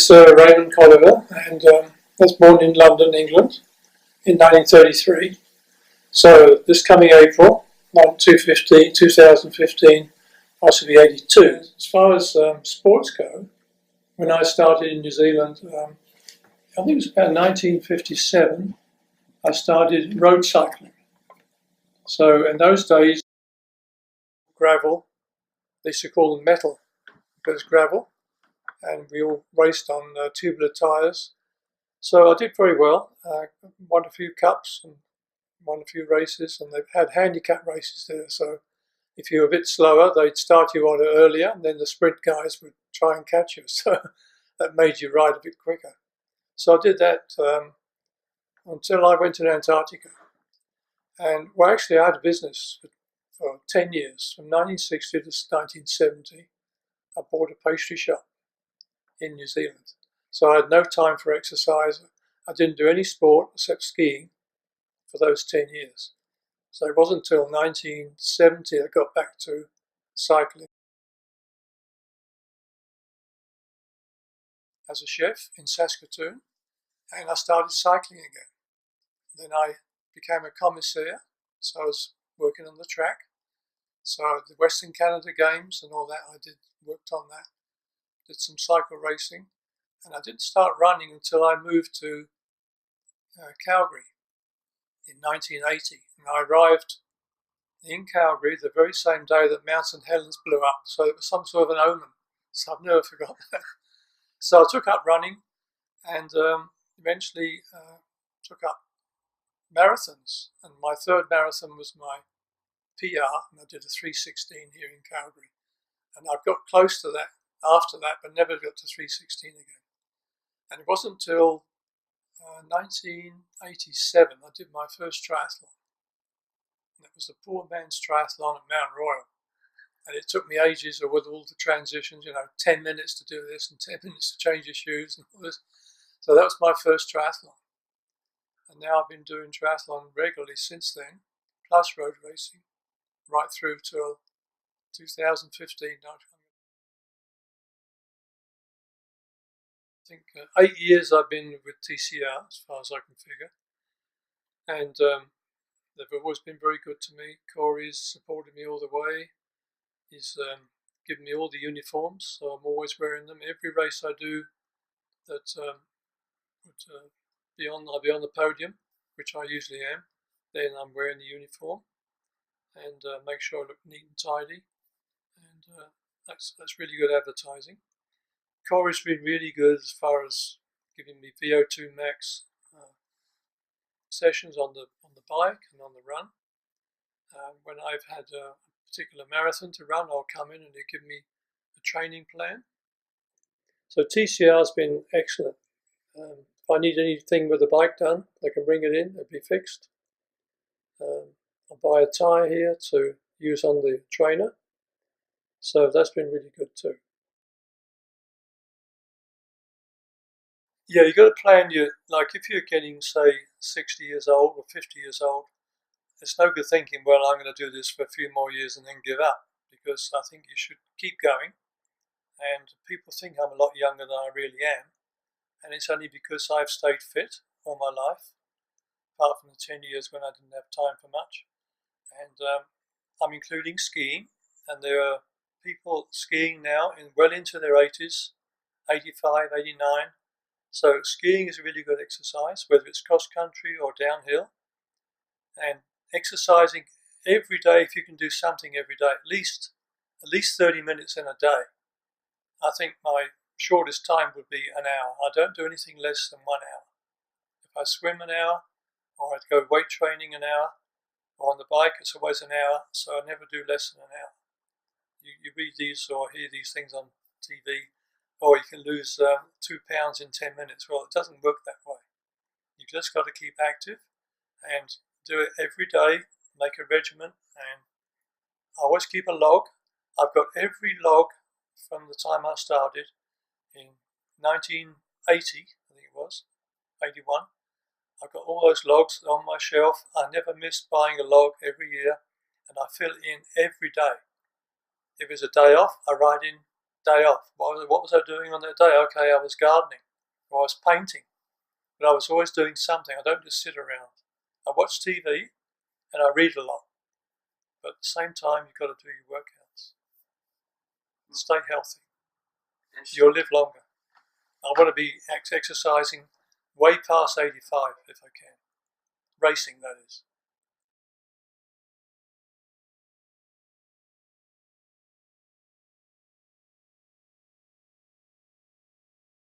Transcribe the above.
is Raymond Colliver, and I was born in London, England, in 1933. So this coming April, 2015, possibly 82. As far as sports go, when I started in New Zealand, I think it was about 1957, I started road cycling. So in those days, gravel, they used to call them metal, but it's gravel, and we all raced on tubular tyres. So I did very well, won a few cups and won a few races, and they've had handicap races there. So if you were a bit slower, they'd start you on earlier, and then the sprint guys would try and catch you. So that made you ride a bit quicker. So I did that until I went to Antarctica. And well, actually, I had a business for 10 years, from 1960 to 1970. I bought a pastry shop in New Zealand. So I had no time for exercise. I didn't do any sport except skiing for those 10 years. So it wasn't until 1970 I got back to cycling. As a chef in Saskatoon, and I started cycling again. Then I became a commissaire, so I was working on the track. So the Western Canada Games and all that, worked on that. Did some cycle racing, and I didn't start running until I moved to Calgary in 1980. And I arrived in Calgary the very same day that Mount St. Helens blew up, so it was some sort of an omen. So I've never forgotten that. So I took up running, and eventually took up marathons. And my third marathon was my PR, and I did a 3:16 here in Calgary. And I've got close to that after that, but never got to 3:16 again. And it wasn't until 1987 I did my first triathlon. And it was the poor man's triathlon at Mount Royal. And it took me ages with all the transitions, 10 minutes to do this and 10 minutes to change your shoes and all this. So that was my first triathlon. And now I've been doing triathlon regularly since then, plus road racing, right through till 2015. I think 8 years I've been with TCR, as far as I can figure. And they've always been very good to me. Corey's supported me all the way. He's given me all the uniforms, so I'm always wearing them. Every race I do that would I'll be on the podium, which I usually am. Then I'm wearing the uniform and make sure I look neat and tidy. And that's really good advertising. Corey's been really good as far as giving me VO2 max sessions on the bike and on the run. When I've had a particular marathon to run, I'll come in and they give me a training plan. So TCR has been excellent. If I need anything with the bike done, I can bring it in, it'll be fixed. I'll buy a tyre here to use on the trainer. So that's been really good too. Yeah, you've got to plan if you're getting, say, 60 years old or 50 years old, it's no good thinking, well, I'm going to do this for a few more years and then give up, because I think you should keep going. And people think I'm a lot younger than I really am. And it's only because I've stayed fit all my life, apart from the 10 years when I didn't have time for much. And I'm including skiing, and there are people skiing now well into their 80s, 85, 89. So skiing is a really good exercise, whether it's cross country or downhill. And exercising every day, if you can do something every day, at least 30 minutes in a day. I think my shortest time would be an hour. I don't do anything less than 1 hour. If I swim an hour, or I'd go weight training an hour, or on the bike, it's always an hour, so I never do less than an hour. You read these or hear these things on TV, or you can lose 2 pounds in 10 minutes. Well, it doesn't work that way. You've just got to keep active and do it every day, make a regimen, and I always keep a log. I've got every log from the time I started in 1980, I think it was, 81. I've got all those logs on my shelf. I never miss buying a log every year, and I fill it in every day. If it's a day off, I write in day off. What was I doing on that day? Okay, I was gardening, or I was painting, but I was always doing something. I don't just sit around. I watch TV and I read a lot, but at the same time, you've got to do your workouts. Stay healthy. You'll live longer. I want to be exercising way past 85 if I can. Racing, that is.